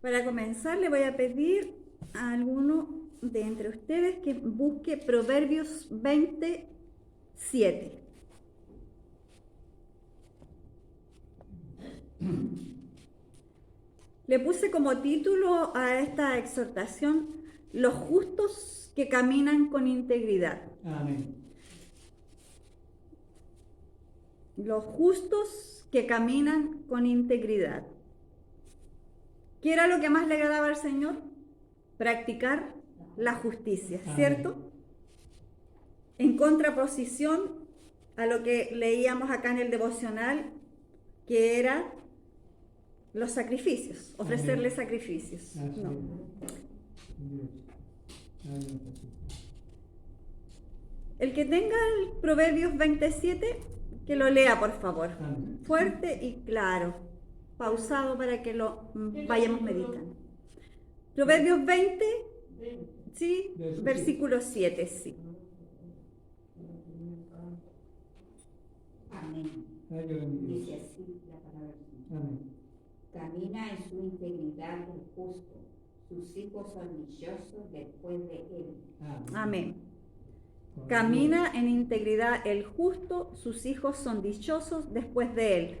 Para comenzar, le voy a pedir a alguno de entre ustedes que busque Proverbios 27. Le puse como título a esta exhortación: los justos que caminan con integridad. Amén. Los justos que caminan con integridad. ¿Qué era lo que más le agradaba al Señor? Practicar la justicia, ¿cierto? En contraposición a lo que leíamos acá en el devocional, que era los sacrificios, ofrecerle sacrificios. No. El que tenga el Proverbios 27, que lo lea, por favor. Fuerte y claro, pausado para que lo vayamos meditando. Proverbios 20, sí, versículo 7, sí. Amén. Dice así la palabra. Amén. Camina en su integridad el justo, sus hijos son dichosos después de él. Amén. Camina en integridad el justo, sus hijos son dichosos después de él.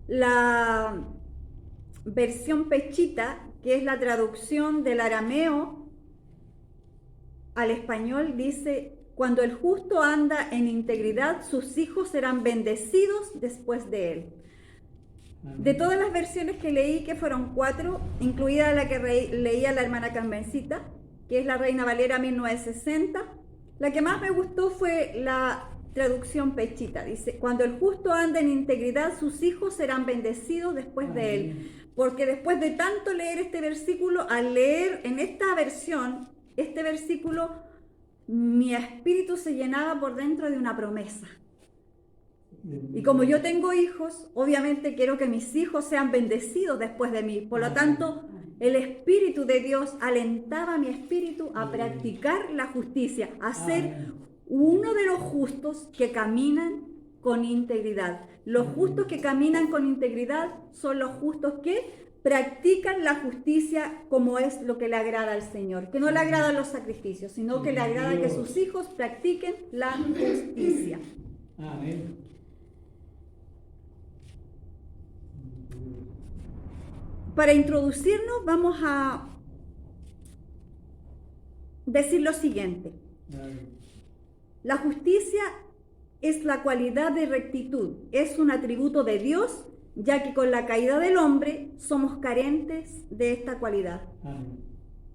La versión Pechita, que es la traducción del arameo al español, dice: cuando el justo anda en integridad, sus hijos serán bendecidos después de él. De todas las versiones que leí, que fueron 4, incluida la que leía la hermana Carmencita, que es la Reina Valera 1960, la que más me gustó fue la traducción Pechita. Dice: cuando el justo anda en integridad, sus hijos serán bendecidos después de él. Porque después de tanto leer este versículo, al leer en esta versión, este versículo, mi espíritu se llenaba por dentro de una promesa. Y como yo tengo hijos, obviamente quiero que mis hijos sean bendecidos después de mí. Por lo tanto, el Espíritu de Dios alentaba a mi espíritu a practicar la justicia, a ser uno de los justos que caminan con integridad. Los justos que caminan con integridad son los justos que practican la justicia como es lo que le agrada al Señor. Que no le agradan los sacrificios, sino que le agrada que sus hijos practiquen la justicia. Amén. Para introducirnos, vamos a decir lo siguiente. La justicia es la cualidad de rectitud, es un atributo de Dios, ya que con la caída del hombre somos carentes de esta cualidad. Amén.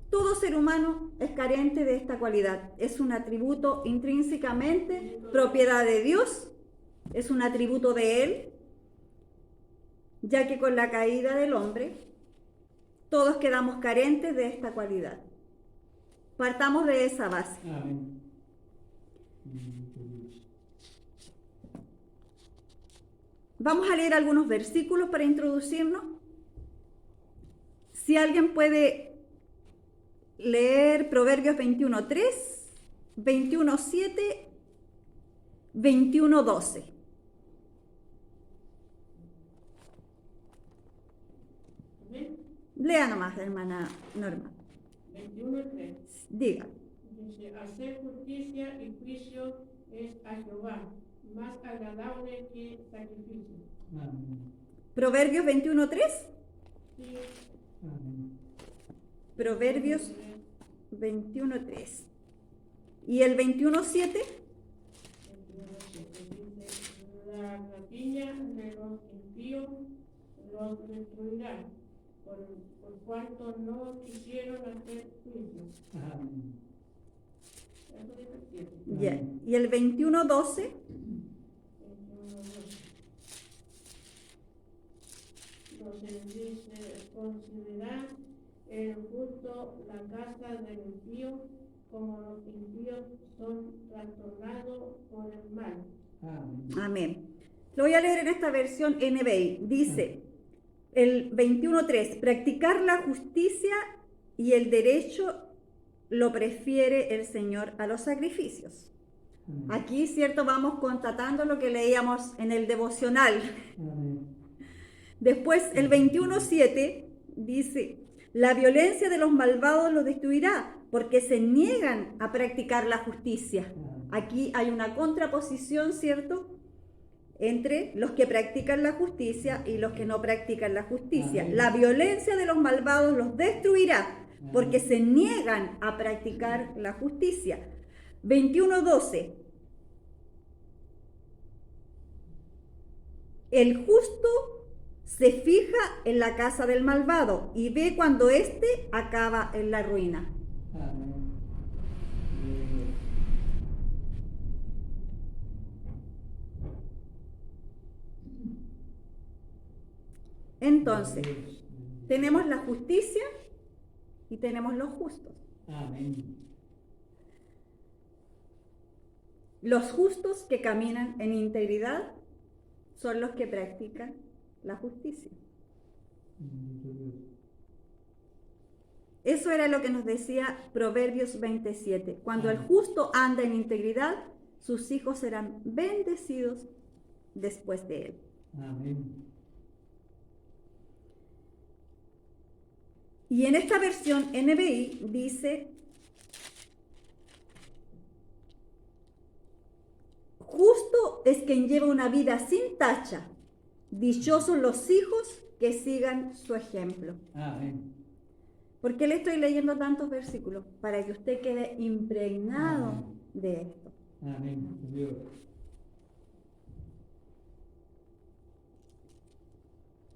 Todo ser humano es carente de esta cualidad. Es un atributo intrínsecamente propiedad de Dios, es un atributo de Él, ya que con la caída del hombre todos quedamos carentes de esta cualidad. Partamos de esa base. Amén. Vamos a leer algunos versículos para introducirnos. Si alguien puede leer Proverbios 21:3, 21:7, 21:12. Lea nomás, hermana Norma. 21:3. Diga. Dice: hacer justicia y juicio es a Jehová, más agradable que sacrificio. Amén. Proverbios 21:3. Sí. Amén. Proverbios 21:3. ¿Y el 21:7? Dice: la rapiña de los impíos los destruirá, por cuanto no quisieron hacer juicio. Amén. Eso dice el 7. Ya. ¿Y el 21:12? 12 dice: considerad el justo la casa del impío, como los impíos son trastornados por el mal. Amén. Amén. Lo voy a leer en esta versión NBI. Dice el 21:3: practicar la justicia y el derecho lo prefiere el Señor a los sacrificios. Aquí, cierto, vamos constatando lo que leíamos en el devocional. Amén. Después, el 21:7 dice: La violencia de los malvados los destruirá, porque se niegan a practicar la justicia. Aquí hay una contraposición, ¿cierto?, entre los que practican la justicia y los que no practican la justicia. Amén. La violencia de los malvados los destruirá, porque se niegan a practicar la justicia. 21:12. El justo se fija en la casa del malvado y ve cuando éste acaba en la ruina. Amén. Entonces, tenemos la justicia y tenemos los justos. Amén. Los justos que caminan en integridad son los que practican la justicia. Bendito Dios. Eso era lo que nos decía Proverbios 27. Cuando el Amén. justo anda en integridad, sus hijos serán bendecidos después de él. Amén. Y en esta versión NBI dice: justo es quien lleva una vida sin tacha. Dichosos los hijos que sigan su ejemplo. Amén. ¿Por qué le estoy leyendo tantos versículos? Para que usted quede impregnado Amén. de esto. Amén. Dios.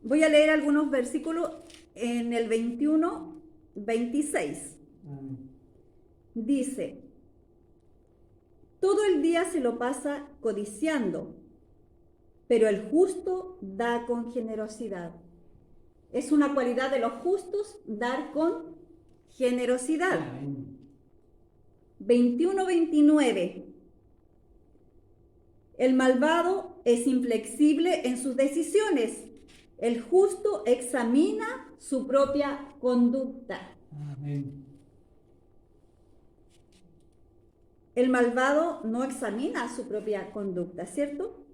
Voy a leer algunos versículos en el 21, 26. Amén. Dice: todo el día se lo pasa codiciando, pero el justo da con generosidad. Es una cualidad de los justos dar con generosidad. Amén. 21, 29. El malvado es inflexible en sus decisiones. El justo examina su propia conducta. Amén. El malvado no examina su propia conducta, ¿cierto?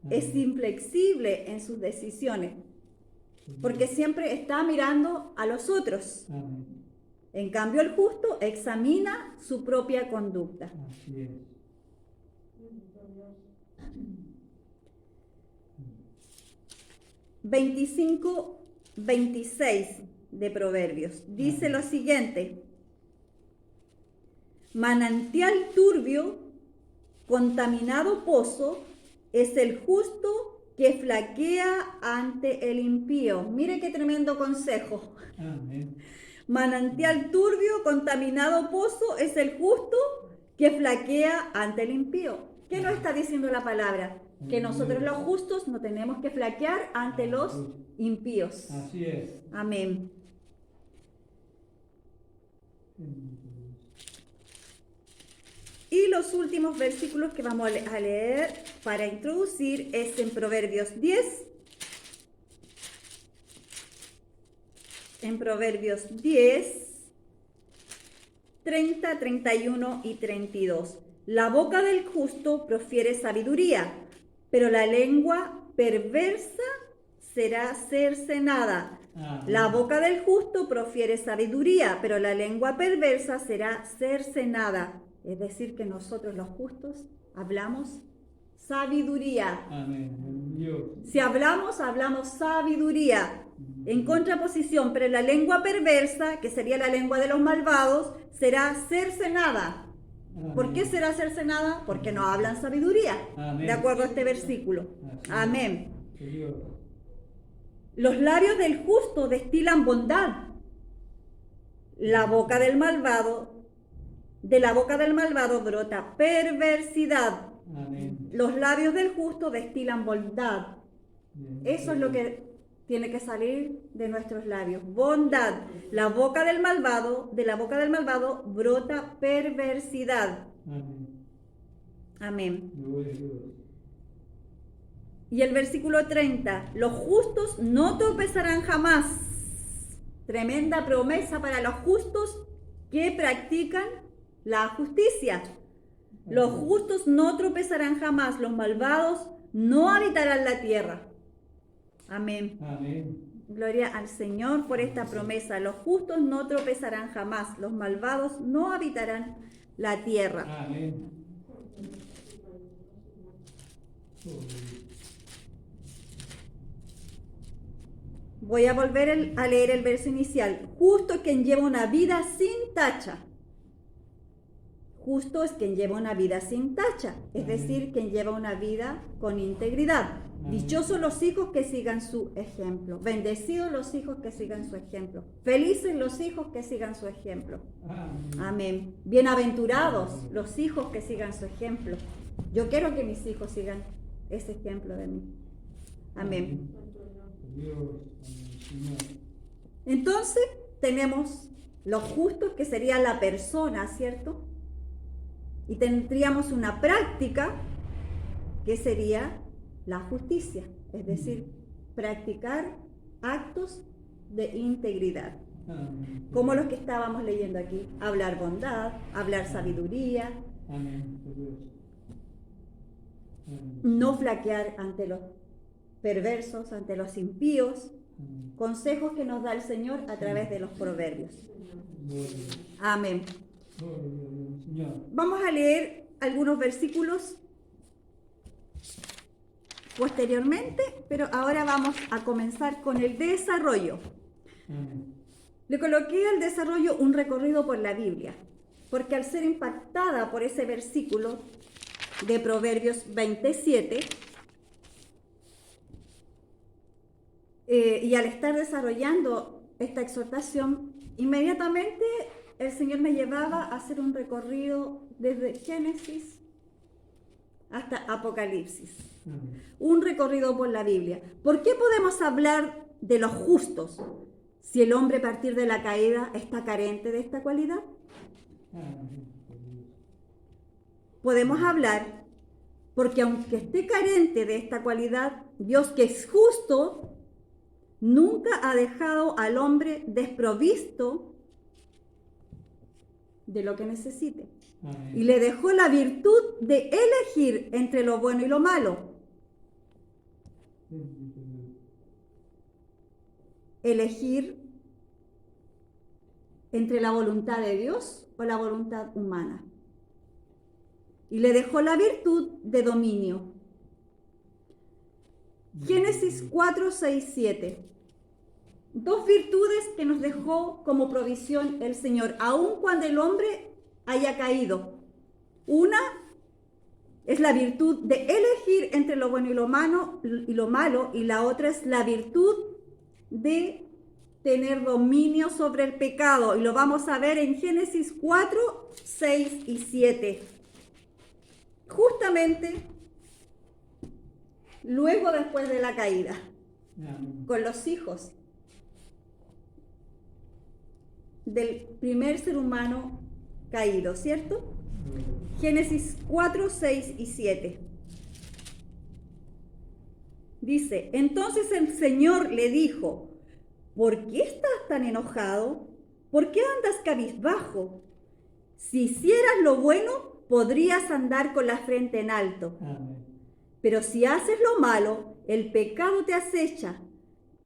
Es Amén. inflexible en sus decisiones, porque siempre está mirando a los otros. Amén. En cambio, el justo examina su propia conducta. Así es. Bendito Dios. 25, 26 de Proverbios. Dice lo siguiente: manantial turbio, contaminado pozo, es el justo que flaquea ante el impío. Mire qué tremendo consejo. Amén. Manantial turbio, contaminado pozo, es el justo que flaquea ante el impío. ¿Qué nos está diciendo la palabra? Que nosotros los justos no tenemos que flaquear ante los impíos. Así es. Amén. Bendito Dios. Y los últimos versículos que vamos a leer para introducir es en Proverbios 10. En Proverbios 10, 30, 31 y 32. La boca del justo profiere sabiduría, pero la lengua perversa será cercenada. Amén. La boca del justo profiere sabiduría, pero la lengua perversa será cercenada. Es decir, que nosotros los justos hablamos sabiduría. Amén. Dios. Si hablamos, hablamos sabiduría. En contraposición, pero la lengua perversa, que sería la lengua de los malvados, será cercenada. ¿Por qué será cercenada? Porque no hablan sabiduría, Amén. de acuerdo a este versículo. Así es. Amén. Dios. Los labios del justo destilan bondad. La boca del malvado, de la boca del malvado brota perversidad. Amén. Los labios del justo destilan bondad. Bendito Eso es lo Dios. que tiene que salir de nuestros labios. Bondad. La boca del malvado, de la boca del malvado brota perversidad. Amén. Amén. Gloria a Dios. Y el versículo 30. Los justos no tropezarán jamás. Tremenda promesa para los justos que practican la justicia. Los justos no tropezarán jamás. Los malvados no habitarán la tierra. Amén. Amén. Gloria al Señor por esta promesa. Los justos no tropezarán jamás, los malvados no habitarán la tierra. Amén. Voy a volver a leer el verso inicial. Justo es quien lleva una vida sin tacha. Justo es quien lleva una vida sin tacha, es decir, quien lleva una vida con integridad. Dichosos los hijos que sigan su ejemplo. Bendecidos los hijos que sigan su ejemplo. Felices los hijos que sigan su ejemplo. Amén. Bienaventurados los hijos que sigan su ejemplo. Yo quiero que mis hijos sigan ese ejemplo de mí. Amén. Entonces tenemos los justos, que sería la persona, ¿cierto? Y tendríamos una práctica que sería la justicia, es decir, practicar actos de integridad, como los que estábamos leyendo aquí: hablar bondad, hablar sabiduría, no flaquear ante los perversos, ante los impíos, consejos que nos da el Señor a través de los proverbios. Amén. Vamos a leer algunos versículos posteriormente, pero ahora vamos a comenzar con el desarrollo. Le coloqué al desarrollo un recorrido por la Biblia, porque al ser impactada por ese versículo de Proverbios 27, y al estar desarrollando esta exhortación, inmediatamente el Señor me llevaba a hacer un recorrido desde Génesis hasta Apocalipsis. Un recorrido por la Biblia. ¿Por qué podemos hablar de los justos si el hombre a partir de la caída está carente de esta cualidad? Podemos hablar porque aunque esté carente de esta cualidad, Dios, que es justo, nunca ha dejado al hombre desprovisto de lo que necesite. Y le dejó la virtud de elegir entre lo bueno y lo malo. Elegir entre la voluntad de Dios o la voluntad humana. Y le dejó la virtud de dominio. Génesis 4, 6, 7. Dos virtudes que nos dejó como provisión el Señor, aun cuando el hombre haya caído. Una es la virtud de elegir entre lo bueno y lo malo, y la otra es la virtud de tener dominio sobre el pecado. Y lo vamos a ver en Génesis 4, 6 y 7. Justamente luego, después de la caída, con los hijos del primer ser humano caído, ¿cierto? Génesis 4, 6 y 7. Dice: entonces el Señor le dijo: ¿por qué estás tan enojado? ¿Por qué andas cabizbajo? Si hicieras lo bueno, podrías andar con la frente en alto. Pero si haces lo malo, el pecado te acecha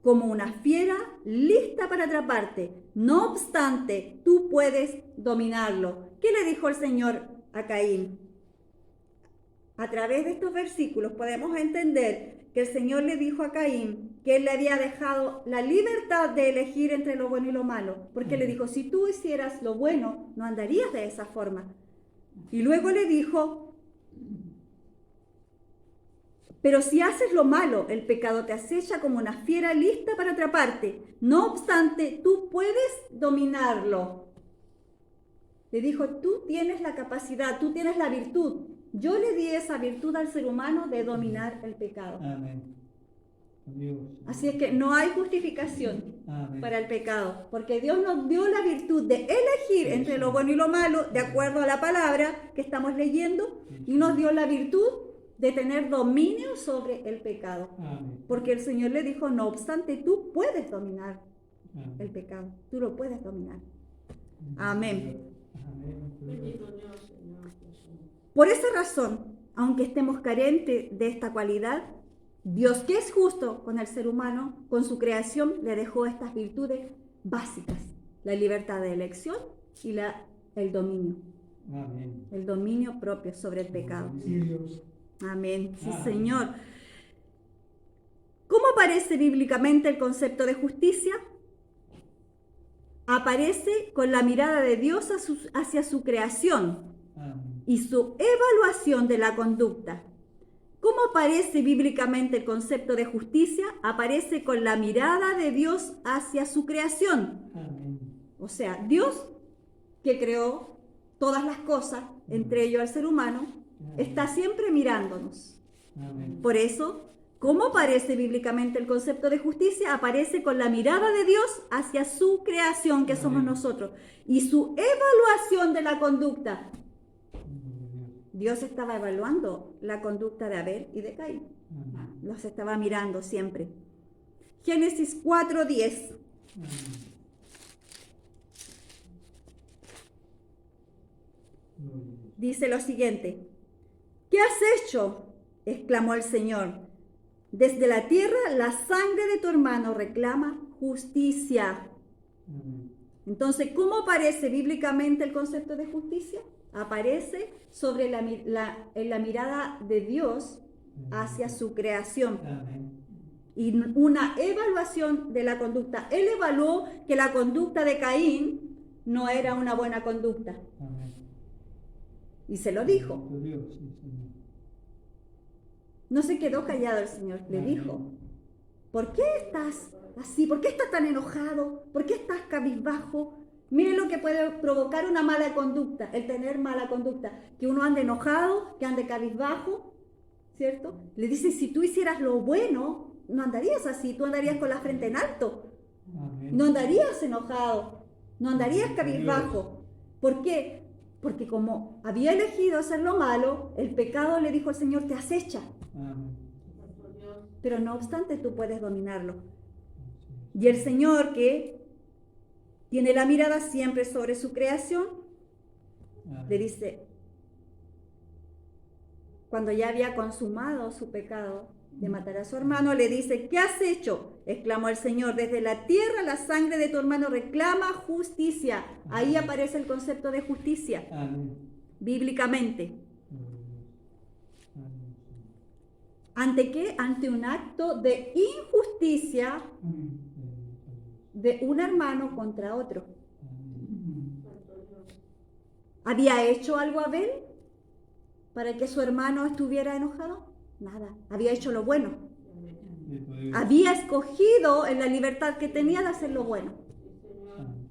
como una fiera lista para atraparte. No obstante, tú puedes dominarlo. ¿Qué le dijo el Señor a Caín? A través de estos versículos podemos entender que el Señor le dijo a Caín que él le había dejado la libertad de elegir entre lo bueno y lo malo, porque le dijo: si tú hicieras lo bueno, no andarías de esa forma. Y luego le dijo: pero si haces lo malo, el pecado te acecha como una fiera lista para atraparte. No obstante, tú puedes dominarlo. Le dijo: tú tienes la capacidad, tú tienes la virtud. Yo le di esa virtud al ser humano de dominar el pecado. Amén. Así es que no hay justificación para el pecado, porque Dios nos dio la virtud de elegir entre lo bueno y lo malo, de acuerdo a la palabra que estamos leyendo, y nos dio la virtud de tener dominio sobre el pecado. Porque el Señor le dijo: no obstante, tú puedes dominar el pecado, tú lo puedes dominar. Amén. Por esa razón, aunque estemos carentes de esta cualidad, Dios, que es justo con el ser humano, con su creación, le dejó estas virtudes básicas: la libertad de elección y el dominio. Amén. El dominio propio sobre el pecado. Sí, Dios. Amén. Sí, Amén. Señor. ¿Cómo aparece bíblicamente el concepto de justicia? Aparece con la mirada de Dios hacia su creación Amén. y su evaluación de la conducta. ¿Cómo aparece bíblicamente el concepto de justicia? Aparece con la mirada de Dios hacia su creación. Amén. O sea, Dios, que creó todas las cosas, entre ellos al ser humano, está siempre mirándonos. Amén. Por eso, ¿cómo aparece bíblicamente el concepto de justicia? Aparece con la mirada de Dios hacia su creación, que somos Amén. nosotros, y su evaluación de la conducta. Dios estaba evaluando la conducta de Abel y de Caín. Amén. Los estaba mirando siempre. Génesis 4:10. Amén. Gloria a Dios. Dice lo siguiente: ¿qué has hecho?, exclamó el Señor. Desde la tierra la sangre de tu hermano reclama justicia. Amén. Entonces, ¿cómo aparece bíblicamente el concepto de justicia? Aparece sobre en la mirada de Dios hacia su creación Amén. y una evaluación de la conducta. Él evaluó que la conducta de Caín no era una buena conducta Amén. y se lo dijo. Santo Dios, sí, Señor. No se quedó callado el Señor, le Amén. dijo: ¿por qué estás así? ¿Por qué estás tan enojado? ¿Por qué estás cabizbajo? Mire lo que puede provocar una mala conducta, el tener mala conducta, que uno ande enojado, que ande cabizbajo, ¿cierto? Le dice: si tú hicieras lo bueno, no andarías así, tú andarías con la frente en alto, Amén. no andarías enojado, no andarías cabizbajo. ¿Por qué? Porque como había elegido hacer lo malo, el pecado, le dijo al Señor, te acecha. Amén. Pero no obstante, tú puedes dominarlo. Y el Señor, que tiene la mirada siempre sobre su creación, Amén. le dice, cuando ya había consumado su pecado de matar a su hermano, le dice: ¿qué has hecho?, exclamó el Señor. Desde la tierra la sangre de tu hermano reclama justicia. Ahí aparece el concepto de justicia, Amén. bíblicamente. Gloria a Dios. Amén. ¿Ante qué? Ante un acto de injusticia Amén. de un hermano contra otro. Amén. ¿Había hecho algo Abel para que su hermano estuviera enojado? Nada. Había hecho lo bueno. Bendito Dios. Había escogido en la libertad que tenía de hacer lo bueno. Amén.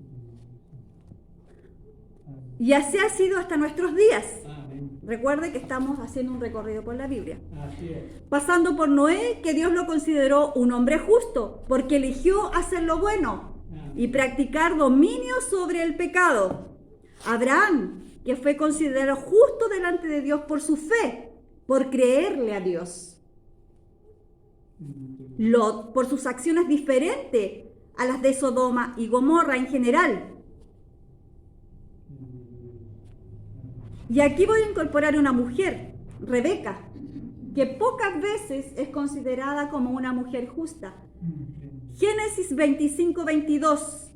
Y así ha sido hasta nuestros días. Amén. Recuerde que estamos haciendo un recorrido por la Biblia. Así es. Pasando por Noé, que Dios lo consideró un hombre justo, porque eligió hacer lo bueno y practicar dominio sobre el pecado. Abraham, que fue considerado justo delante de Dios por su fe, por creerle a Dios. Bendito Dios. Lot, por sus acciones diferentes a las de Sodoma y Gomorra en general. Y aquí voy a incorporar una mujer, Rebeca, que pocas veces es considerada como una mujer justa. Génesis 25:22.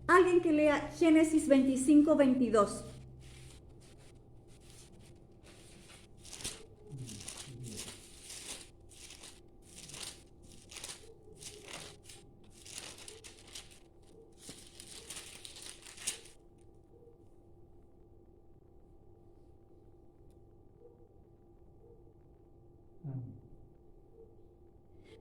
Alguien que lea Génesis 25:22.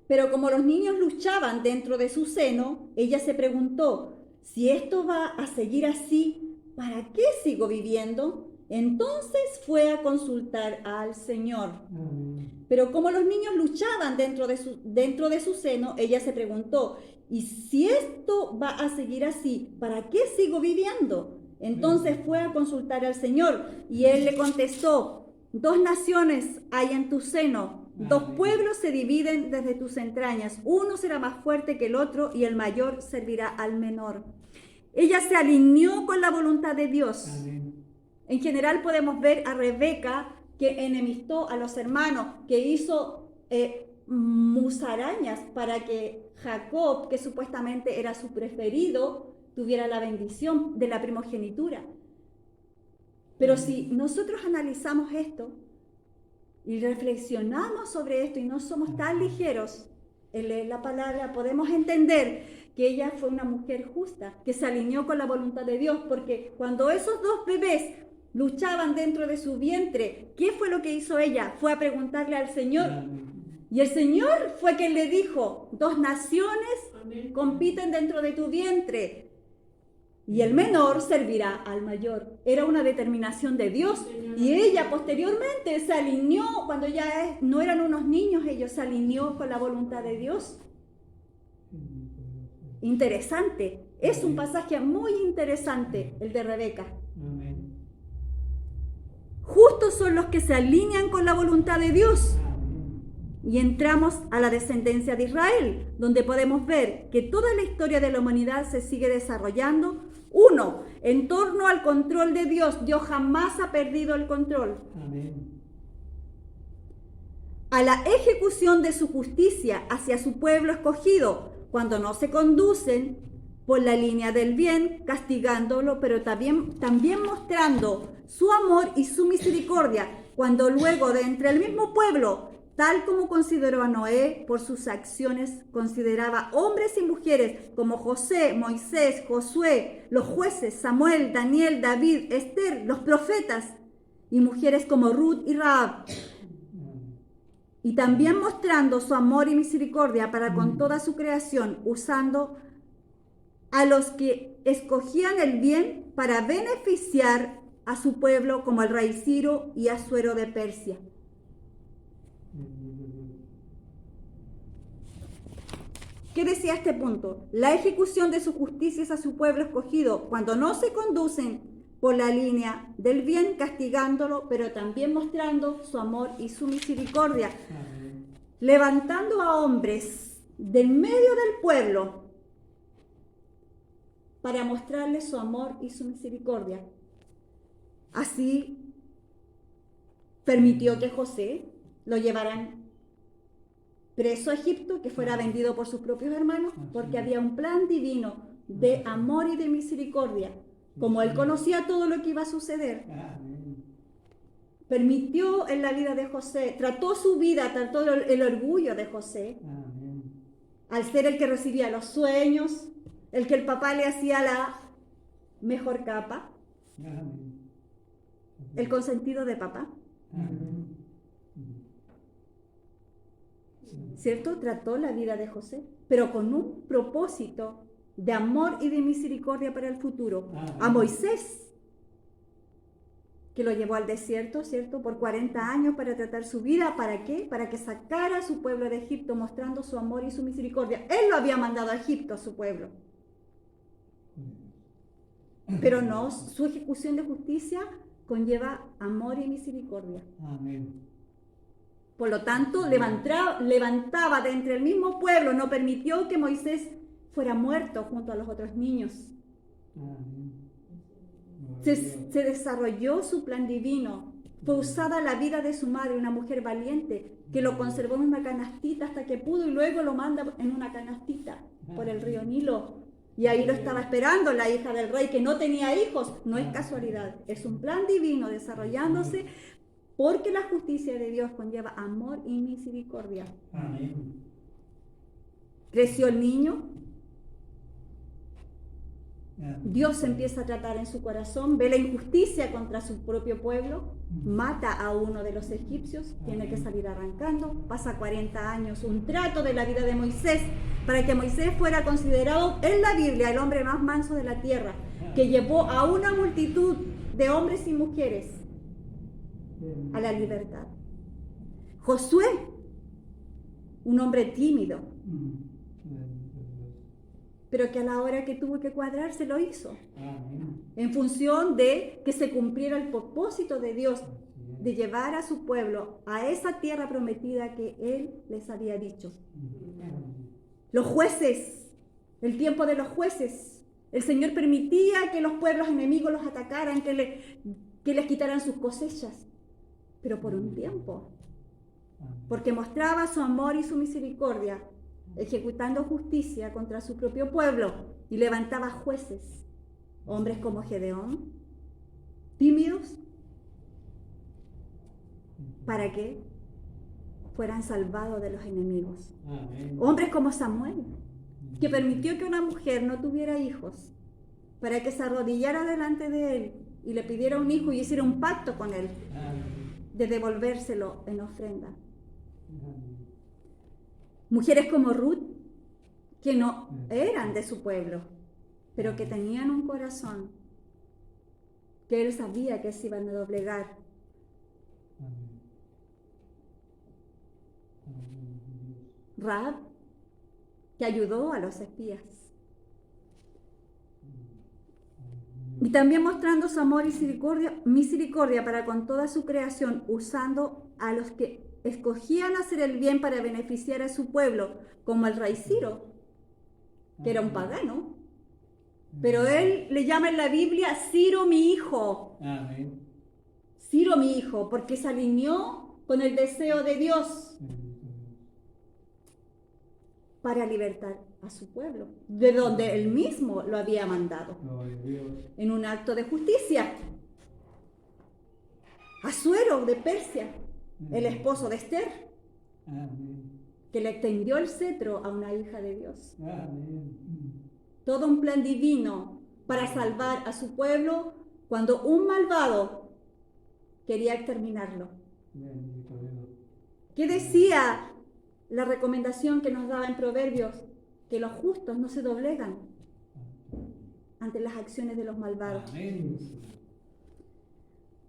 Pero como los niños luchaban dentro de su seno, ella se preguntó: si esto va a seguir así, ¿para qué sigo viviendo? Entonces fue a consultar al Señor. Amén. Pero como los niños luchaban dentro de su seno, ella se preguntó: ¿y si esto va a seguir así, para qué sigo viviendo? Entonces fue a consultar al Señor y él le contestó: 2 naciones hay en tu seno. 2 pueblos se dividen desde tus entrañas. Uno será más fuerte que el otro y el mayor servirá al menor. Ella se alineó con la voluntad de Dios. Amén. En general podemos ver a Rebeca, que enemistó a los hermanos, que hizo musarañas para que Jacob, que supuestamente era su preferido, tuviera la bendición de la primogenitura. Pero si nosotros analizamos esto y reflexionamos sobre esto y no somos tan ligeros en leer la palabra, podemos entender que ella fue una mujer justa, que se alineó con la voluntad de Dios, porque cuando esos dos bebés luchaban dentro de su vientre, ¿qué fue lo que hizo ella? Fue a preguntarle al Señor. Y el Señor fue quien le dijo, 2 naciones Amén. compiten dentro de tu vientre y el menor servirá al mayor. Era una determinación de Dios. Y ella posteriormente se alineó, cuando ya no eran unos niños, ellos se alineó con la voluntad de Dios. Interesante. Es un pasaje muy interesante el de Rebeca. Amén. Justos son los que se alinean con la voluntad de Dios. Amén. Y entramos a la descendencia de Israel, donde podemos ver que toda la historia de la humanidad se sigue desarrollando. 1, en torno al control de Dios. Dios jamás ha perdido el control. Amén. A la ejecución de su justicia hacia su pueblo escogido, cuando no se conducen por la línea del bien, castigándolo, pero también mostrando su amor y su misericordia, cuando luego de entre el mismo pueblo, tal como consideró a Noé por sus acciones, consideraba hombres y mujeres como José, Moisés, Josué, los jueces, Samuel, Daniel, David, Esther, los profetas, y mujeres como Ruth y Rahab. Y también mostrando su amor y misericordia para con toda su creación, usando a los que escogían el bien para beneficiar a su pueblo, como el rey Ciro y Asuero de Persia. ¿Qué decía este punto? La ejecución de sus justicias a su pueblo escogido, cuando no se conducen por la línea del bien, castigándolo, pero también mostrando su amor y su misericordia, Amén. levantando a hombres del medio del pueblo para mostrarles su amor y su misericordia. Así permitió que José lo llevaran preso a Egipto, que fuera vendido por sus propios hermanos, porque había un plan divino de amor y de misericordia. Como él conocía todo lo que iba a suceder, Amén. permitió en la vida de José, trató su vida, trató el orgullo de José, Amén. al ser el que recibía los sueños, el que el papá le hacía la mejor capa, Amén. el consentido de papá, Amén. ¿cierto? Trató la vida de José, pero con un propósito de amor y de misericordia para el futuro. A Moisés, que lo llevó al desierto, ¿cierto? Por 40 años para tratar su vida. ¿Para qué? Para que sacara a su pueblo de Egipto, mostrando su amor y su misericordia. Él lo había mandado a Egipto, a su pueblo. Pero no, su ejecución de justicia conlleva amor y misericordia. Amén. Por lo tanto, levantaba de entre el mismo pueblo, no permitió que Moisés fuera muerto junto a los otros niños. Amén. Se desarrolló su plan divino. Fue usada la vida de su madre, una mujer valiente, que lo conservó en una canastita hasta que pudo y luego lo manda en una canastita por el río Nilo. Y ahí lo estaba esperando la hija del rey, que no tenía hijos. No es casualidad, es un plan divino desarrollándose, porque la justicia de Dios conlleva amor y misericordia. Amén. Creció el niño, Amén. Dios empieza a tratar en su corazón, ve la injusticia contra su propio pueblo, mata a uno de los egipcios, tiene que salir arrancando, pasa 40 años, un trato de la vida de Moisés, para que Moisés fuera considerado en la Biblia el hombre más manso de la tierra, que llevó a una multitud de hombres y mujeres a la libertad. Josué, un hombre tímido, pero que a la hora que tuvo que cuadrarse lo hizo, Amén. en función de que se cumpliera el propósito de Dios de llevar a su pueblo a esa tierra prometida que Él les había dicho. Los jueces, el tiempo de los jueces, el Señor permitía que los pueblos enemigos los atacaran, que les quitaran sus cosechas, pero por un tiempo. porque mostraba su amor y su misericordia, ejecutando justicia contra su propio pueblo y levantaba jueces, hombres como Gedeón, tímidos, para que fueran salvados de los enemigos. Amén. Hombres como Samuel, que permitió que una mujer no tuviera hijos, para que se arrodillara delante de él y le pidiera un hijo y hiciera un pacto con él Amén. de devolvérselo en ofrenda. Amén. Mujeres como Ruth, que no eran de su pueblo, pero que tenían un corazón que él sabía que se iban a doblegar. Amén. Amén, Dios. Rahab, que ayudó a los espías. Y también mostrando su amor y misericordia para con toda su creación, usando a los que escogían hacer el bien para beneficiar a su pueblo, como el rey Ciro, que era un pagano. Pero él le llama en la Biblia Ciro mi hijo. Amén. Ciro mi hijo, porque se alineó con el deseo de Dios Bendito Dios. para libertar a su pueblo, de donde él mismo lo había mandado, Gloria a Dios. en un acto de justicia. Asuero de Persia, el esposo de Esther, Amén. que le extendió el cetro a una hija de Dios. Amén. Todo un plan divino para salvar a su pueblo cuando un malvado quería exterminarlo. Bendito Dios. ¿Qué decía la recomendación que nos daba en Proverbios? Que los justos no se doblegan ante las acciones de los malvados. Amén.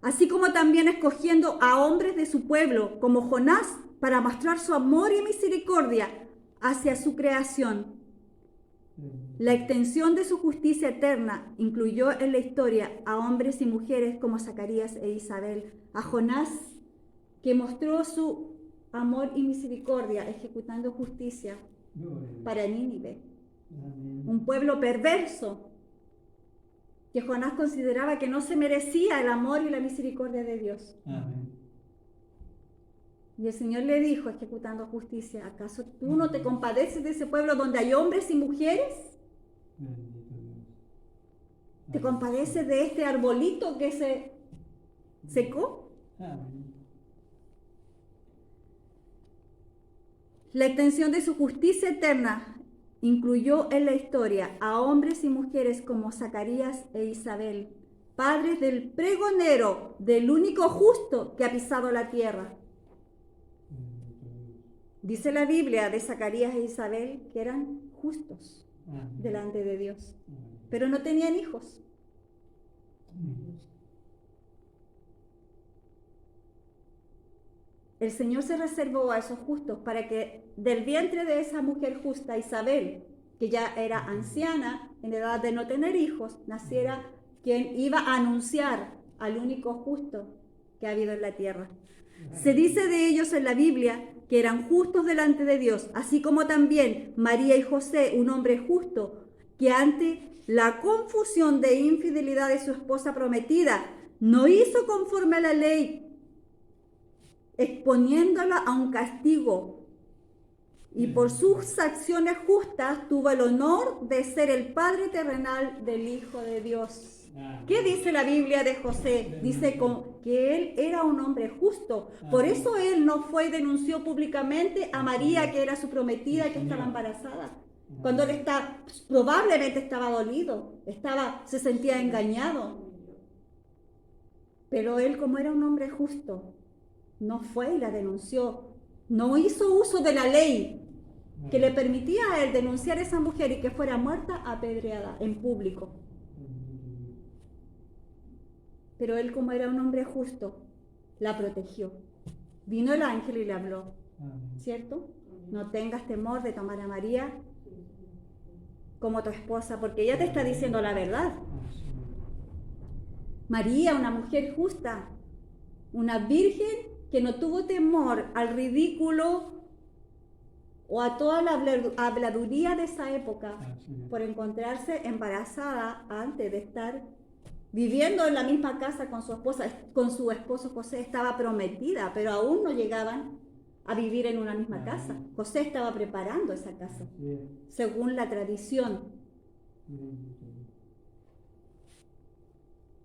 Así como también escogiendo a hombres de su pueblo, como Jonás, para mostrar su amor y misericordia hacia su creación. La extensión de su justicia eterna incluyó en la historia a hombres y mujeres como Zacarías e Isabel, a Jonás, que mostró su amor y misericordia ejecutando justicia Gloria a Dios. para Nínive, Amén. un pueblo perverso que Jonás consideraba que no se merecía el amor y la misericordia de Dios. Amén. Y el Señor le dijo, ejecutando justicia, ¿acaso tú no te compadeces de ese pueblo donde hay hombres y mujeres? Bendito Dios. ¿Te compadeces de este arbolito que se secó? Amén. La extensión de su justicia eterna incluyó en la historia a hombres y mujeres como Zacarías e Isabel, padres del pregonero, del único justo que ha pisado la tierra. Bendito Dios. Dice la Biblia de Zacarías e Isabel que eran justos Amén. delante de Dios, Amén. pero no tenían hijos. El Señor se reservó a esos justos para que del vientre de esa mujer justa, Isabel, que ya era anciana, en edad de no tener hijos, naciera quien iba a anunciar al único justo que ha habido en la tierra. Se dice de ellos en la Biblia que eran justos delante de Dios, así como también María y José, un hombre justo, que ante la confusión de infidelidad de su esposa prometida, no hizo conforme a la ley, exponiéndola a un castigo, y por sus acciones justas tuvo el honor de ser el padre terrenal del Hijo de Dios. ¿Qué dice la Biblia de José? Dice que él era un hombre justo. Por eso él no fue y denunció públicamente a María, que era su prometida, que estaba embarazada. Cuando él probablemente estaba dolido, se sentía engañado. Pero él, como era un hombre justo, no fue y la denunció. No hizo uso de la ley que le permitía a él denunciar a esa mujer y que fuera muerta apedreada en público. Pero él, como era un hombre justo, la protegió. Vino el ángel y le habló, ¿cierto? No tengas temor de tomar a María como tu esposa, porque ella te está diciendo la verdad. María, una mujer justa, una virgen que no tuvo temor al ridículo o a toda la habladuría de esa época por encontrarse embarazada antes de estar viviendo en la misma casa con su esposa, con su esposo José. Estaba prometida, pero aún no llegaban a vivir en una misma Amén. casa. José estaba preparando esa casa, Así es. según la tradición. Bendito Dios.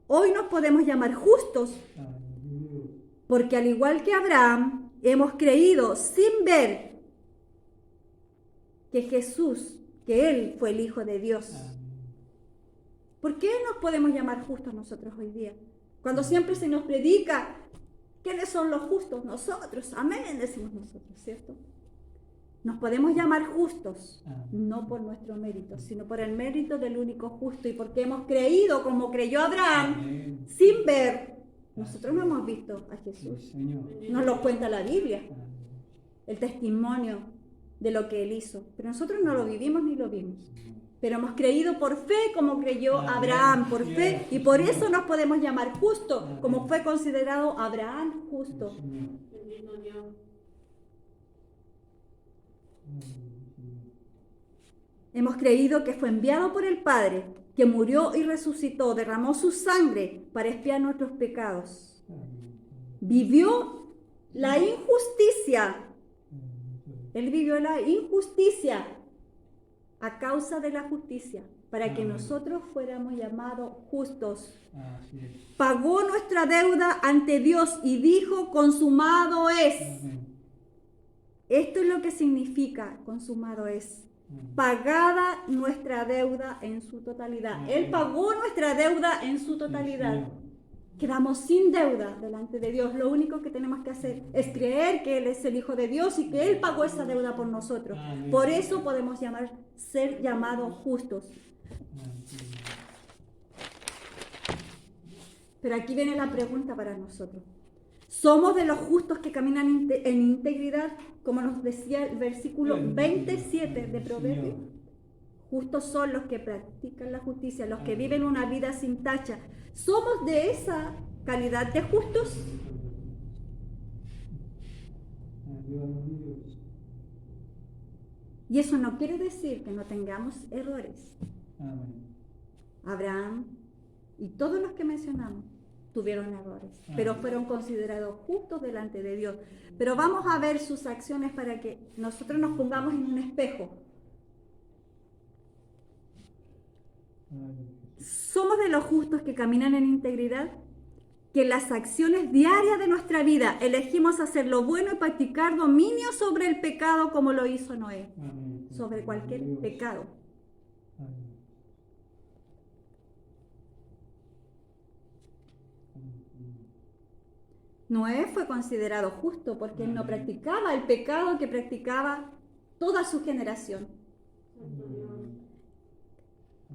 Hoy nos podemos llamar justos Aleluya. porque al igual que Abraham, hemos creído sin ver que Jesús, que Él fue el Hijo de Dios. Amén. ¿Por qué nos podemos llamar justos nosotros hoy día? Cuando siempre se nos predica, ¿quiénes son los justos? Nosotros, amén, decimos nosotros, ¿cierto? Nos podemos llamar justos, Amén. no por nuestro mérito, sino por el mérito del único justo y porque hemos creído como creyó Abraham, Amén. sin ver. Nosotros no hemos visto a Sí, Jesús. Señor. Nos lo cuenta la Biblia, Amén. el testimonio de lo que Él hizo. Pero nosotros no lo vivimos ni lo vimos. Pero hemos creído por fe como creyó Amén. Abraham, por fe, y por eso nos podemos llamar justos, Amén. como fue considerado Abraham justo. Sí, Señor. Bendito Dios. Hemos creído que fue enviado por el Padre, que murió y resucitó, derramó su sangre para expiar nuestros pecados. Amén. Vivió la injusticia. Bendito Dios. Él vivió la injusticia a causa de la justicia, para que Amén. nosotros fuéramos llamados justos. Así es. Pagó nuestra deuda ante Dios y dijo, consumado es. Amén. Esto es lo que significa consumado es. Amén. Pagada nuestra deuda en su totalidad. Amén. Él pagó nuestra deuda en su totalidad. Sí, Señor. Quedamos sin deuda delante de Dios. Lo único que tenemos que hacer es creer que Él es el Hijo de Dios y que Él pagó esa deuda por nosotros. Amén. Por eso podemos ser llamados justos. Amén. Pero aquí viene la pregunta para nosotros. ¿Somos de los justos que caminan en integridad, como nos decía el versículo 27 de Proverbios? Justos son los que practican la justicia, los que viven una vida sin tacha. ¿Somos de esa calidad de justos? Ayúdanos, Dios. Y eso no quiere decir que no tengamos errores. Amén. Abraham y todos los que mencionamos tuvieron errores, pero fueron considerados justos delante de Dios. Pero vamos a ver sus acciones para que nosotros nos pongamos en un espejo. Amén. Somos de los justos que caminan en integridad, que en las acciones diarias de nuestra vida elegimos hacer lo bueno y practicar dominio sobre el pecado como lo hizo Noé, Amén. sobre cualquier Dios. pecado. Amén. Amén. Noé fue considerado justo porque él no practicaba el pecado que practicaba toda su generación. Santo Dios.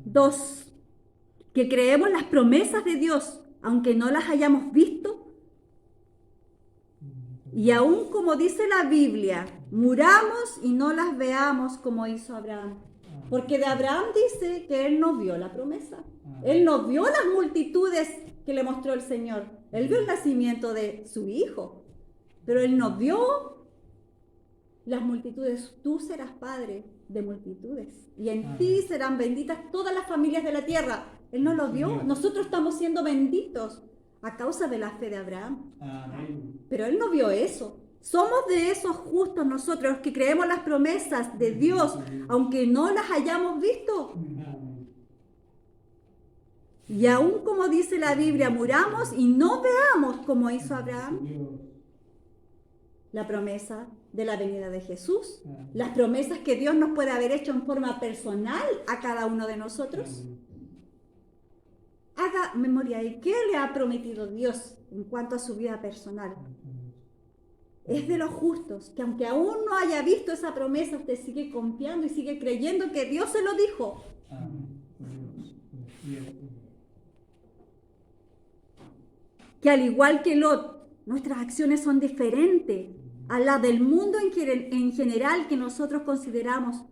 2. Que creemos las promesas de Dios, aunque no las hayamos visto. Y aún como dice la Biblia, muramos y no las veamos como hizo Abraham. Porque de Abraham dice que él no vio la promesa. Él no vio las multitudes que le mostró el Señor. Él vio el nacimiento de su hijo. Pero él no vio las multitudes. Tú serás padre de multitudes. Y en ti serán benditas todas las familias de la tierra. Él no lo vio. Nosotros estamos siendo benditos a causa de la fe de Abraham. Amén. Pero él no vio eso. Somos de esos justos nosotros que creemos las promesas de Dios, aunque no las hayamos visto. Amén. Y aún como dice la Biblia, muramos y no veamos como hizo Abraham Dios. la promesa de la venida de Jesús, las promesas que Dios nos puede haber hecho en forma personal a cada uno de nosotros. Amén. Haga memoria de qué le ha prometido Dios en cuanto a su vida personal. Es de los justos, que aunque aún no haya visto esa promesa, usted sigue confiando y sigue creyendo que Dios se lo dijo. Amén. Dios. Cierto. Que al igual que Lot, nuestras acciones son diferentes a las del mundo en general que nosotros consideramos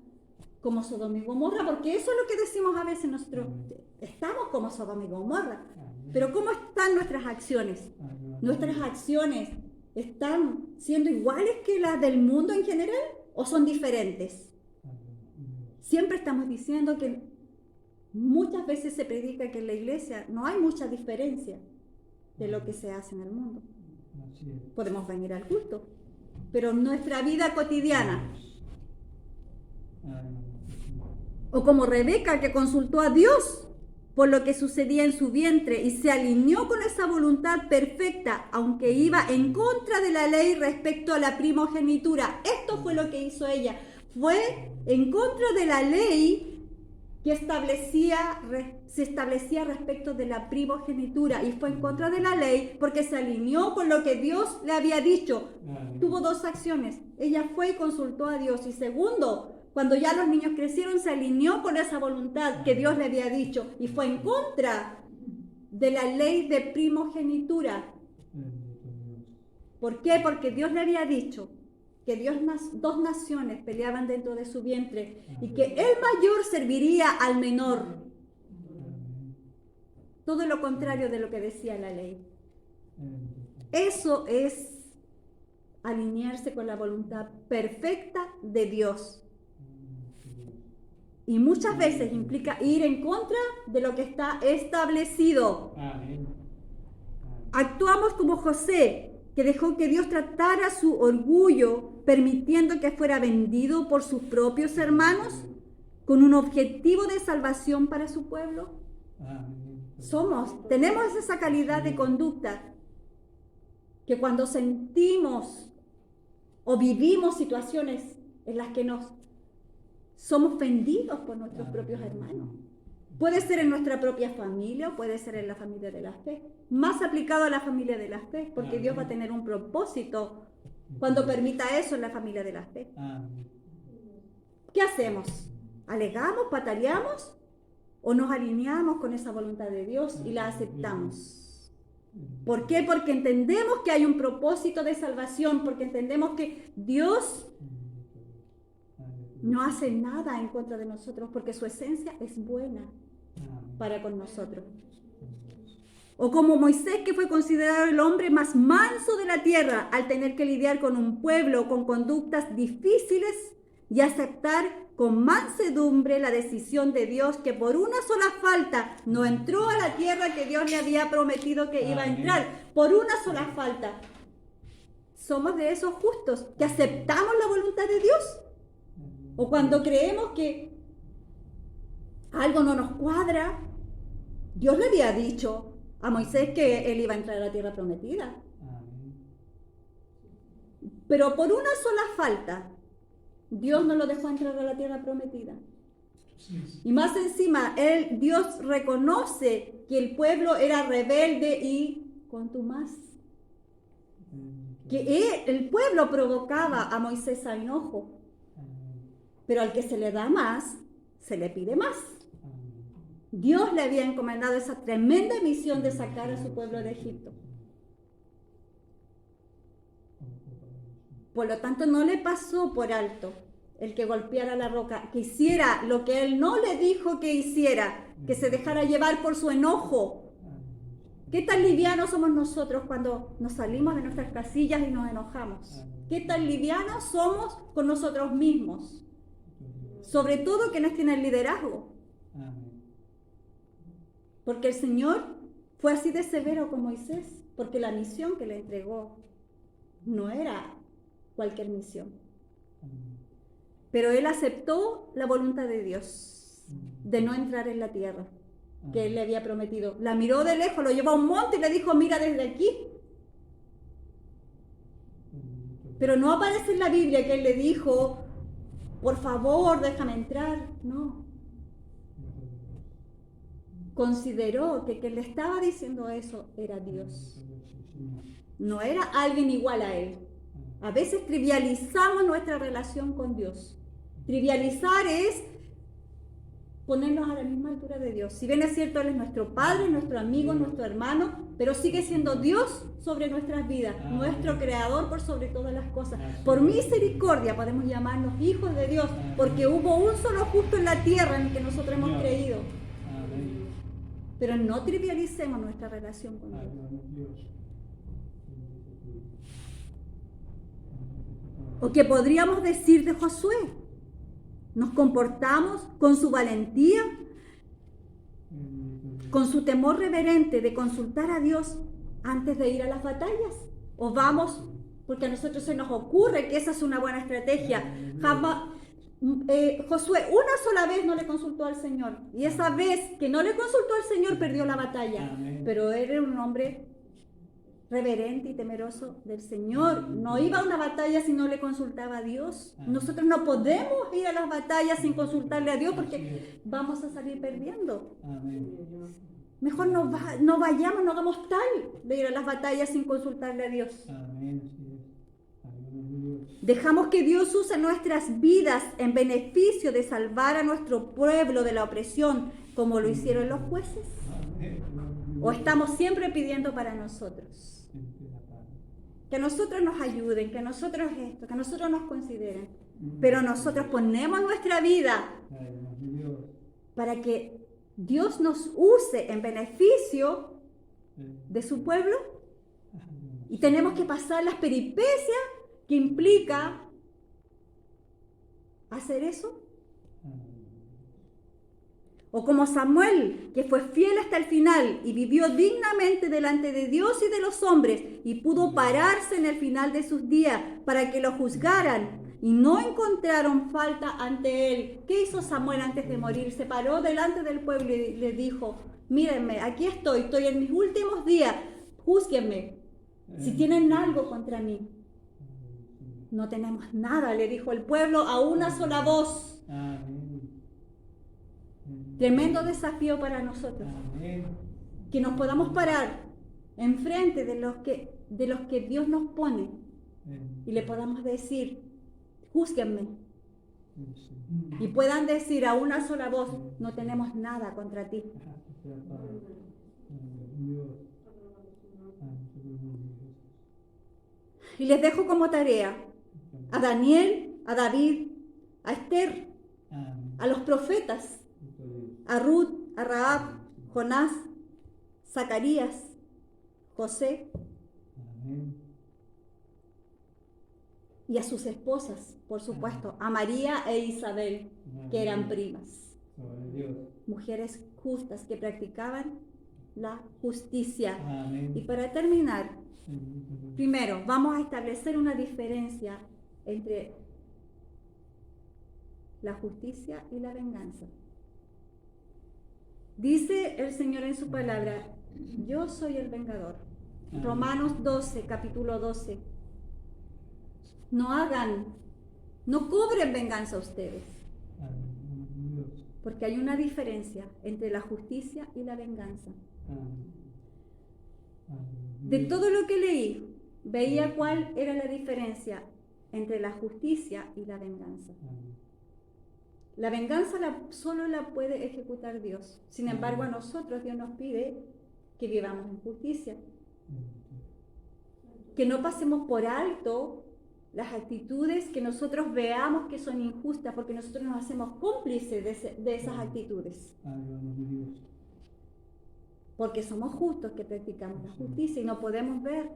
como Sodoma y Gomorra, porque eso es lo que decimos a veces nosotros, estamos como Sodoma y Gomorra. Pero ¿cómo están nuestras acciones? ¿Nuestras acciones están siendo iguales que las del mundo en general o son diferentes? Siempre estamos diciendo que muchas veces se predica que en la iglesia no hay mucha diferencia de lo que se hace en el mundo. Así es. Podemos venir al culto, pero en nuestra vida cotidiana, Amén. o como Rebeca que consultó a Dios por lo que sucedía en su vientre y se alineó con esa voluntad perfecta, aunque iba en contra de la ley respecto a la primogenitura. Esto fue lo que hizo ella. Fue en contra de la ley que se establecía respecto de la primogenitura, y fue en contra de la ley porque se alineó con lo que Dios le había dicho. Amén. Tuvo dos acciones. Ella fue y consultó a Dios, y segundo, cuando ya los niños crecieron, se alineó con esa voluntad que Dios le había dicho y fue en contra de la ley de primogenitura. Bendito Dios. ¿Por qué? Porque Dios le había dicho que dos naciones peleaban dentro de su vientre y que el mayor serviría al menor. Amén. Todo lo contrario de lo que decía la ley. Bendito. Eso es alinearse con la voluntad perfecta de Dios. Y muchas veces implica ir en contra de lo que está establecido. Amén. Actuamos como José, que dejó que Dios tratara su orgullo, permitiendo que fuera vendido por sus propios hermanos, con un objetivo de salvación para su pueblo. Amén. Tenemos esa calidad de conducta, que cuando sentimos o vivimos situaciones en las que nos somos vendidos por nuestros propios hermanos. Puede ser en nuestra propia familia o puede ser en la familia de la fe. Más aplicado a la familia de la fe, porque Dios va a tener un propósito cuando permita eso en la familia de la fe. Amén. ¿Qué hacemos? ¿Alegamos, pataleamos o nos alineamos con esa voluntad de Dios y la aceptamos? ¿Por qué? Porque entendemos que hay un propósito de salvación, porque entendemos que Dios no hace nada en contra de nosotros, porque su esencia es buena para con nosotros. O como Moisés, que fue considerado el hombre más manso de la tierra, al tener que lidiar con un pueblo con conductas difíciles y aceptar con mansedumbre la decisión de Dios, que por una sola falta no entró a la tierra que Dios le había prometido que iba a entrar. Por una sola falta. Somos de esos justos que aceptamos la voluntad de Dios. O cuando creemos que algo no nos cuadra, Dios le había dicho a Moisés que él iba a entrar a la tierra prometida. Amén. Pero por una sola falta, Dios no lo dejó entrar a la tierra prometida. Y más encima, Dios reconoce que el pueblo era rebelde y contumaz. Que el pueblo provocaba a Moisés a enojo. Pero al que se le da más, se le pide más. Dios le había encomendado esa tremenda misión de sacar a su pueblo de Egipto. Por lo tanto, no le pasó por alto el que golpeara la roca, que hiciera lo que él no le dijo que hiciera, que se dejara llevar por su enojo. ¿Qué tan livianos somos nosotros cuando nos salimos de nuestras casillas y nos enojamos? ¿Qué tan livianos somos con nosotros mismos? Sobre todo quienes tienen liderazgo. Porque el Señor fue así de severo con Moisés, porque la misión que le entregó no era cualquier misión. Pero él aceptó la voluntad de Dios de no entrar en la tierra que él le había prometido. La miró de lejos, lo llevó a un monte y le dijo, mira desde aquí. Pero no aparece en la Biblia que él le dijo, por favor, déjame entrar. No. Consideró que quien le estaba diciendo eso era Dios. No era alguien igual a él. A veces trivializamos nuestra relación con Dios. Trivializar es ponernos a la misma altura de Dios. Si bien es cierto, Él es nuestro Padre, nuestro amigo, nuestro hermano, pero sigue siendo Dios sobre nuestras vidas, nuestro Creador por sobre todas las cosas. Por misericordia podemos llamarnos hijos de Dios, porque hubo un solo justo en la tierra en el que nosotros hemos creído. Pero no trivialicemos nuestra relación con Dios. O que podríamos decir de Josué, nos comportamos con su valentía, con su temor reverente de consultar a Dios antes de ir a las batallas, o vamos porque a nosotros se nos ocurre que esa es una buena estrategia. Josué una sola vez no le consultó al Señor, y esa vez que no le consultó al Señor perdió la batalla. Amén. Pero él era un hombre reverente y temeroso del Señor. No iba a una batalla si no le consultaba a Dios. Nosotros no podemos ir a las batallas sin consultarle a Dios, porque vamos a salir perdiendo. Amén. Mejor no vayamos, no hagamos tal de ir a las batallas sin consultarle a Dios. Amén. Así es. Ayúdanos, mi Dios. Dejamos que Dios use nuestras vidas en beneficio de salvar a nuestro pueblo de la opresión, como lo hicieron los jueces. Amén. ¿O estamos siempre pidiendo para nosotros? Siempre la paz. Que nosotros nos ayuden, que nosotros esto, que nosotros nos consideren. Pero nosotros ponemos nuestra vida Ayúdanos, mi Dios. para que Dios nos use en beneficio de su pueblo, Ayúdanos. y tenemos que pasar las peripecias que implica hacer eso. O como Samuel, que fue fiel hasta el final y vivió dignamente delante de Dios y de los hombres, y pudo pararse en el final de sus días para que lo juzgaran, y no encontraron falta ante él. ¿Qué hizo Samuel antes de morir? Se paró delante del pueblo y le dijo: mírenme, aquí estoy en mis últimos días, júzguenme si tienen algo contra mí. No tenemos nada, le dijo el pueblo a una sola voz. Amén. Tremendo desafío para nosotros, Amén. que nos podamos parar enfrente de los que Dios nos pone y le podamos decir: júzguenme, y puedan decir a una sola voz: no tenemos nada contra ti. Y les dejo como tarea a Daniel, a David, a Esther, a los profetas, a Ruth, a Rahab, Jonás, Zacarías, José y a sus esposas, por supuesto, a María e Isabel, que eran primas, mujeres justas que practicaban la justicia. Y para terminar, primero vamos a establecer una diferencia entre la justicia y la venganza. Dice el Señor en su palabra: yo soy el vengador. Romanos 12, capítulo 12. No cobren venganza ustedes, porque hay una diferencia entre la justicia y la venganza. De todo lo que leí, veía cuál era la diferencia entre la justicia y la venganza. La venganza solo la puede ejecutar Dios. Sin embargo, a nosotros Dios nos pide que vivamos en justicia, que no pasemos por alto las actitudes que nosotros veamos que son injustas, porque nosotros nos hacemos cómplices de esas actitudes. Porque somos justos que practicamos la justicia y no podemos ver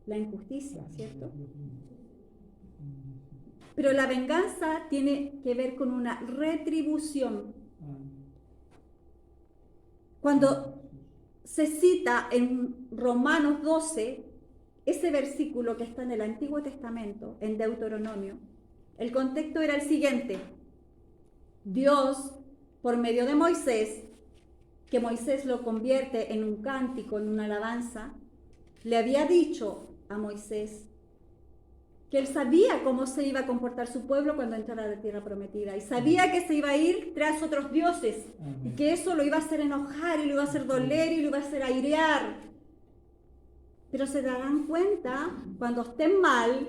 la injusticia, ¿cierto? Pero la venganza tiene que ver con una retribución. Cuando se cita en Romanos 12, ese versículo que está en el Antiguo Testamento, en Deuteronomio, el contexto era el siguiente: Dios, por medio de Moisés, que Moisés lo convierte en un cántico, en una alabanza, le había dicho a Moisés que él sabía cómo se iba a comportar su pueblo cuando entrara a la tierra prometida, y sabía que se iba a ir tras otros dioses, y que eso lo iba a hacer enojar, y lo iba a hacer doler, y lo iba a hacer airear. Pero se darán cuenta cuando estén mal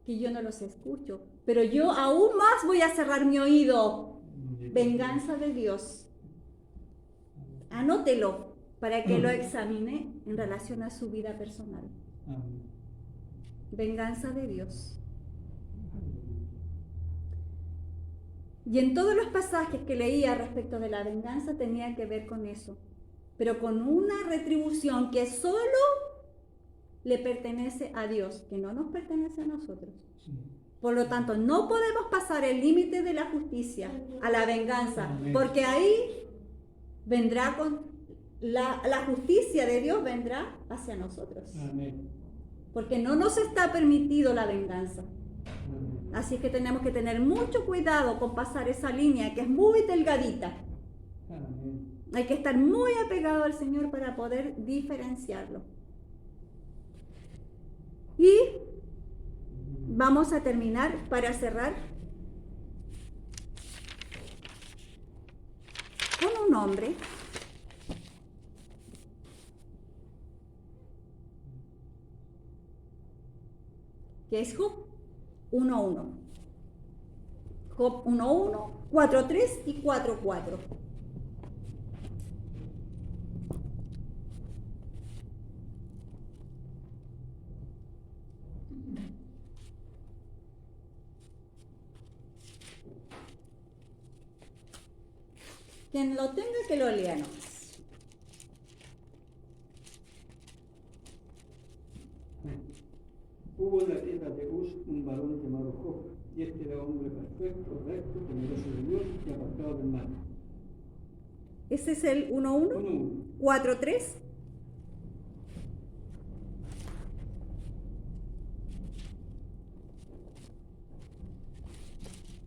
que yo no los escucho, pero yo aún más voy a cerrar mi oído. Venganza de Dios. Anótelo para que lo examine en relación a su vida personal. Venganza de Dios. Y en todos los pasajes que leía respecto de la venganza tenía que ver con eso, pero con una retribución que solo le pertenece a Dios, que no nos pertenece a nosotros. Por lo tanto, no podemos pasar el límite de la justicia a la venganza, porque ahí vendrá con la justicia de Dios vendrá hacia nosotros. Amén. Porque no nos está permitido la venganza. Amén. Así que tenemos que tener mucho cuidado con pasar esa línea que es muy delgadita. Amén. Hay que estar muy apegado al Señor para poder diferenciarlo. Y vamos a terminar para cerrar con un hombre que es Job 1:1. Job 1:1, 4:3 y 4:4. Quien lo tenga que lo lea nomás. Hubo en la tierra de Uz un varón llamado Job, y este era hombre perfecto, recto, temeroso de Dios y apartado del mal. Ese es el 1:1, 1:1. 4:3.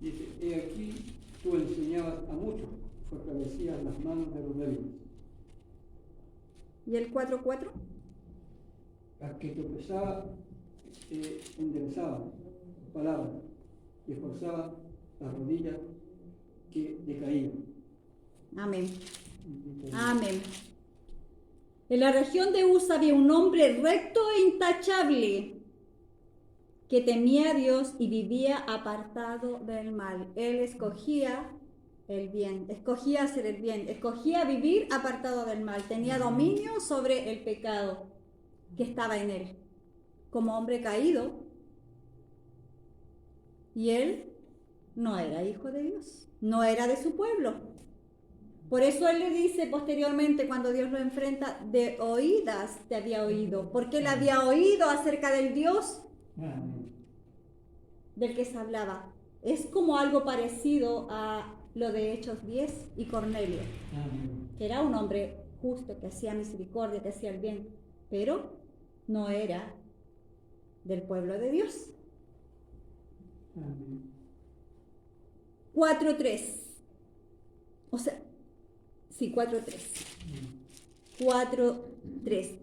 Dice, he aquí, tú enseñabas a muchos, fortalecías las manos de los débiles. ¿Y el 4:4? Al que tropezaba, enderezaba palabras y esforzaba las rodillas que decaían. Amén. Amén. En la región de Uz había un hombre recto e intachable que temía a Dios y vivía apartado del mal. Él escogía el bien, escogía hacer el bien, escogía vivir apartado del mal. Tenía dominio sobre el pecado que estaba en él, como hombre caído. Y él no era hijo de Dios, no era de su pueblo. Por eso él le dice posteriormente, cuando Dios lo enfrenta, de oídas te había oído, porque él había oído acerca del Dios Amén. del que se hablaba. Es como algo parecido a lo de Hechos 10 y Cornelio, Amén. que era un hombre justo, que hacía misericordia, que hacía el bien, pero no era del pueblo de Dios. Amén. 4:3. O sea, sí, 4:3. 4:3.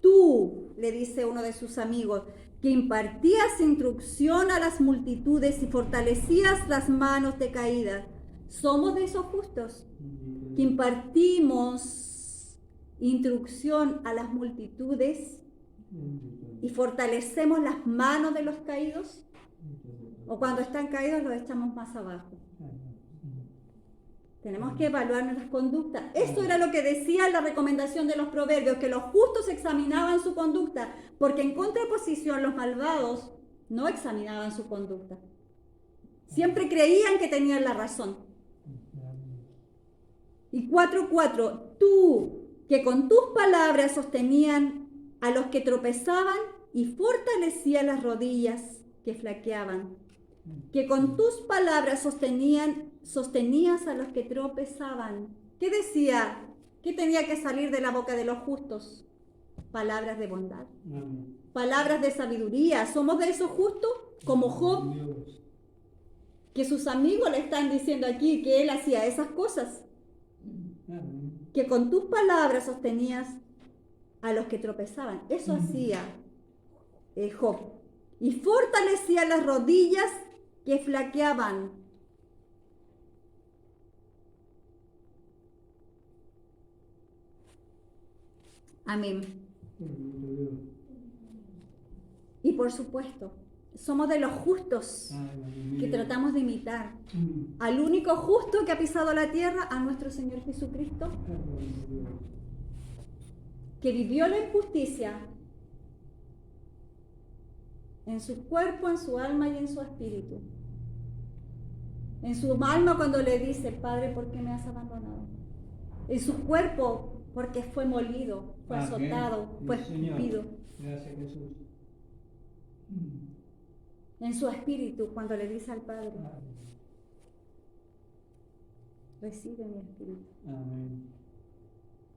Tú, le dice uno de sus amigos, que impartías instrucción a las multitudes y fortalecías las manos decaídas. Somos de esos justos que impartimos instrucción a las multitudes y fortalecemos las manos de los caídos, o cuando están caídos los echamos más abajo. Tenemos que evaluar nuestras conductas. Esto era lo que decía la recomendación de los proverbios, que los justos examinaban su conducta, porque en contraposición los malvados no examinaban su conducta. Siempre creían que tenían la razón. Y 4:4, tú que con tus palabras sostenían a los que tropezaban y fortalecías las rodillas que flaqueaban, que con tus palabras sostenías a los que tropezaban. ¿Qué decía? ¿Qué tenía que salir de la boca de los justos? Palabras de bondad, Amén. palabras de sabiduría. Somos de esos justos, como Job, Dios. que sus amigos le están diciendo aquí que él hacía esas cosas, Amén. que con tus palabras sostenías a los que tropezaban. Eso hacía Job. Y fortalecía las rodillas que flaqueaban. Amén. Bendito Dios. Y por supuesto, somos de los justos Ay, que Dios. tratamos de imitar Mm. al único justo que ha pisado la tierra, a nuestro Señor Jesucristo, Ay, Dios. que vivió la injusticia en su cuerpo, en su alma y en su espíritu. En su alma cuando le dice, Padre, ¿por qué me has abandonado? En su cuerpo porque fue molido, fue Amén. azotado, fue Sí, Señor. escupido. Gracias, Jesús. Mm. En su espíritu cuando le dice al Padre, Amén. recibe mi espíritu. Amén.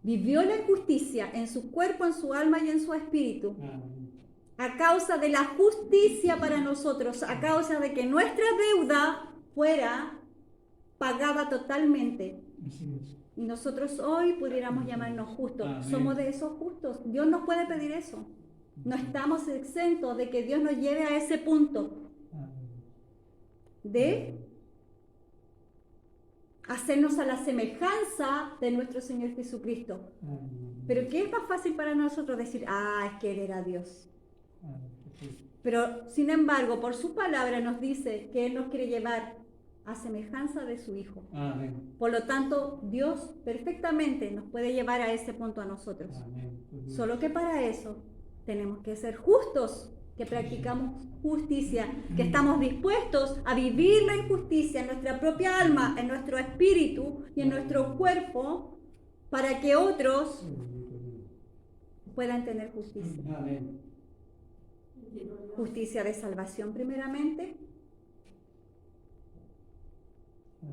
vivió la injusticia en su cuerpo, en su alma y en su espíritu, Amén. a causa de la justicia para nosotros, a causa de que nuestra deuda fuera pagada totalmente. Así es. Y nosotros hoy pudiéramos llamarnos justos. Amén. Somos de esos justos. Dios nos puede pedir eso. No estamos exentos de que Dios nos lleve a ese punto Amén. de hacernos a la semejanza de nuestro Señor Jesucristo. Amén. Pero ¿qué es más fácil para nosotros decir, es que Él era Dios? Amén. Jesús. Pero, sin embargo, por su palabra nos dice que Él nos quiere llevar a semejanza de su Hijo. Amén. Por lo tanto, Dios perfectamente nos puede llevar a ese punto a nosotros. Amén. Solo que para eso tenemos que ser justos, que practicamos justicia, que estamos dispuestos a vivir la injusticia en nuestra propia alma, en nuestro espíritu y en nuestro cuerpo, para que otros puedan tener justicia. Amén. Justicia de salvación primeramente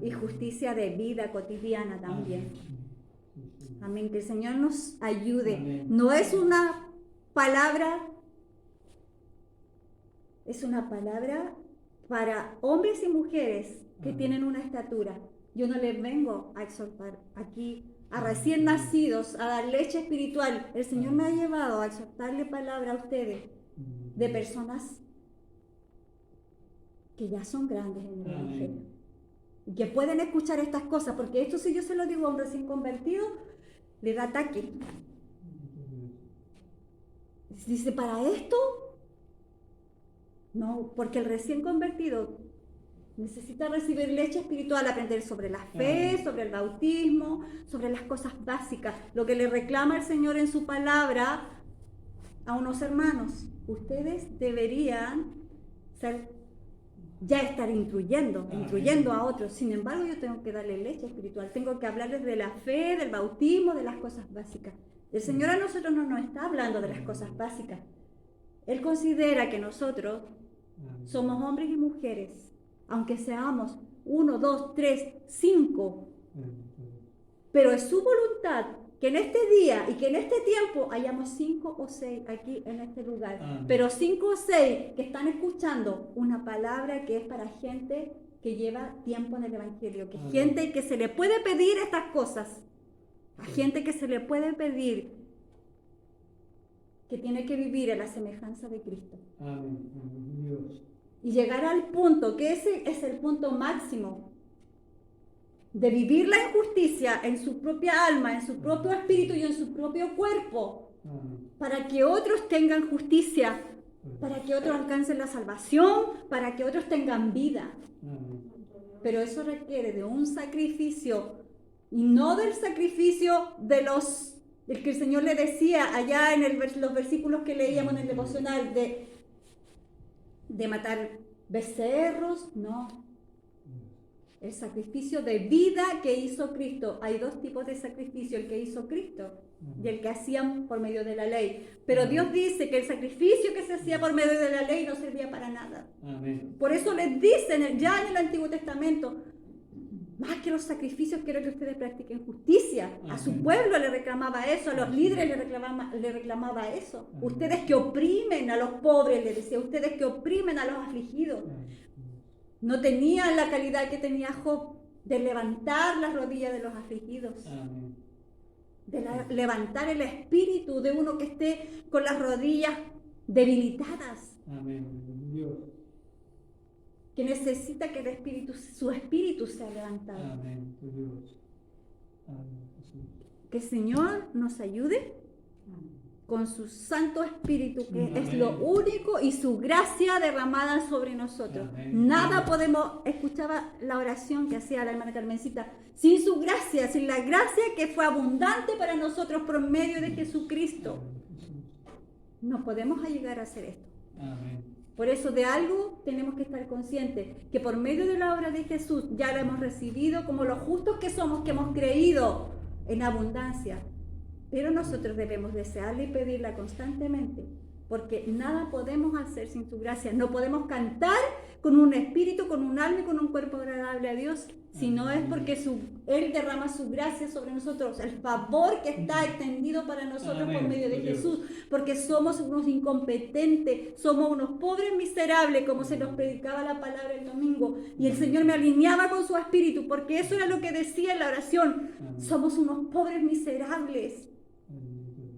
y justicia de vida cotidiana también. Amén. Que el Señor nos ayude. Amén. No es una palabra, es una palabra para hombres y mujeres que Amén. tienen una estatura. Yo no les vengo a exhortar aquí a recién nacidos, a dar leche espiritual. El Señor me ha llevado a exhortarle palabra a ustedes de personas que ya son grandes en el Amén. Evangelio y que pueden escuchar estas cosas, porque esto, si yo se lo digo a un recién convertido, le da ataque. Dice, ¿para esto? No, porque el recién convertido necesita recibir leche espiritual, aprender sobre la fe, Amén. sobre el bautismo, sobre las cosas básicas, lo que le reclama el Señor en su palabra a unos hermanos. Ustedes deberían ya estar instruyendo a otros. Sin embargo, yo tengo que darle leche espiritual, tengo que hablarles de la fe, del bautismo, de las cosas básicas. El Señor a nosotros no nos está hablando de las cosas básicas. Él considera que nosotros somos hombres y mujeres, aunque seamos 1, 2, 3, 5, pero es su voluntad que en este día y que en este tiempo hayamos 5 o 6 aquí en este lugar, Amén. pero 5 o 6 que están escuchando una palabra que es para gente que lleva tiempo en el Evangelio, que Amén. gente que se le puede pedir estas cosas, a gente que se le puede pedir que tiene que vivir a la semejanza de Cristo Amén. Dios. y llegar al punto, que ese es el punto máximo de vivir la injusticia en su propia alma, en su propio espíritu y en su propio cuerpo, Amén. para que otros tengan justicia, para que otros alcancen la salvación, para que otros tengan vida. Amén. Pero eso requiere de un sacrificio, y no del sacrificio del que el Señor le decía allá en los versículos que leíamos en el devocional, de matar becerros, no. El sacrificio de vida que hizo Cristo. Hay dos tipos de sacrificio, el que hizo Cristo y el que hacían por medio de la ley. Pero Dios dice que el sacrificio que se hacía por medio de la ley no servía para nada. Amén. Por eso les dicen ya en el Antiguo Testamento, más que los sacrificios quiero que ustedes practiquen justicia. A su Amén. pueblo le reclamaba eso, a los líderes le reclamaba eso. Amén. Ustedes que oprimen a los pobres, le decía, ustedes que oprimen a los afligidos. No tenían la calidad que tenía Job de levantar las rodillas de los afligidos, Amén. de levantar el espíritu de uno que esté con las rodillas debilitadas, Amén. Dios. que necesita que su espíritu sea levantado. Amén. Dios. Amén. Jesús. Que el Señor nos ayude con su Santo Espíritu, que Amén. es lo único, y su gracia derramada sobre nosotros. Amén. Nada podemos, escuchaba la oración que hacía la hermana Carmencita, sin su gracia, sin la gracia que fue abundante para nosotros por medio de Jesucristo. No podemos llegar a hacer esto. Amén. Por eso de algo tenemos que estar conscientes, que por medio de la obra de Jesús ya la hemos recibido como los justos que somos, que hemos creído en abundancia. Pero nosotros debemos desearla y pedirla constantemente, porque nada podemos hacer sin su gracia. No podemos cantar con un espíritu, con un alma y con un cuerpo agradable a Dios sino es porque Él derrama su gracia sobre nosotros, el favor que está extendido para nosotros por Amén. medio de Dios. Jesús, porque somos unos incompetentes, somos unos pobres miserables, como se nos predicaba la palabra el domingo, y el Señor me alineaba con su espíritu, porque eso era lo que decía en la oración, Amén. somos unos pobres miserables, Bendito Dios.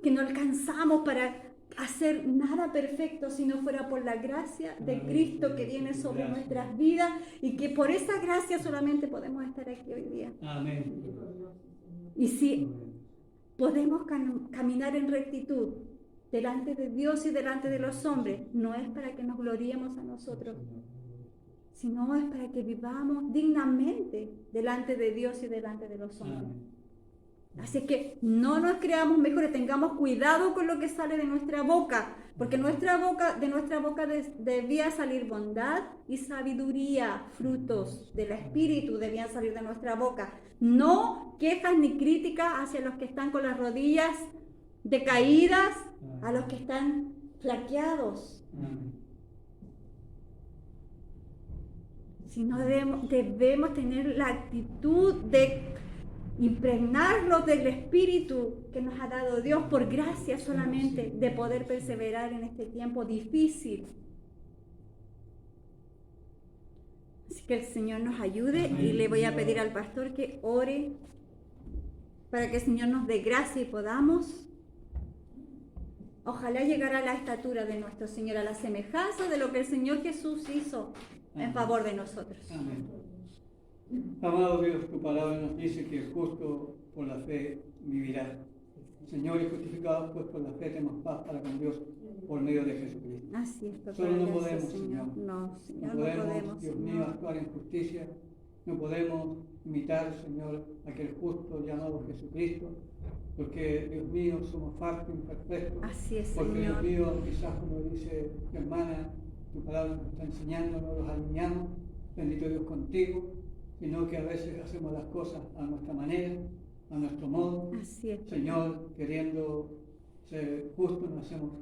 que no alcanzamos para hacer nada perfecto si no fuera por la gracia de Amén. Cristo que viene sobre Gracias. nuestras vidas y que por esa gracia solamente podemos estar aquí hoy día. Amén. Y si podemos caminar en rectitud delante de Dios y delante de los hombres, no es para que nos gloriemos a nosotros, sino es para que vivamos dignamente delante de Dios y delante de los hombres. Amén. Así que no nos creamos mejores, tengamos cuidado con lo que sale de nuestra boca, porque de nuestra boca debía salir bondad y sabiduría, frutos del Espíritu debían salir de nuestra boca. No quejas ni críticas hacia los que están con las rodillas decaídas, a los que están flaqueados, Amén. sino debemos tener la actitud de impregnarlos del Espíritu que nos ha dado Dios por gracia solamente de poder perseverar en este tiempo difícil. Así que el Señor nos ayude y le voy a pedir al pastor que ore para que el Señor nos dé gracia y podamos, ojalá llegar a la estatura de nuestro Señor, a la semejanza de lo que el Señor Jesús hizo en favor de nosotros. Amén. Amado Dios, tu palabra nos dice que el justo por la fe vivirá. Señor, y justificados pues por la fe tenemos paz para con Dios por medio de Jesucristo. Así es, papá. Solo no Gracias, podemos, Señor. Señor. No, No Señor, no podemos, podemos. Dios mío, Señor. actuar en justicia. No podemos imitar, Señor, a aquel justo llamado Jesucristo, porque, Dios mío, somos faltos, imperfectos. Así es, Porque, Dios Señor. mío, quizás como dice mi hermana, tu palabra nos está enseñando, no los alineamos, bendito Dios contigo, sino que a veces hacemos las cosas a nuestra manera, a nuestro modo. Así es, papá. Señor, queriendo ser justos, nos hacemos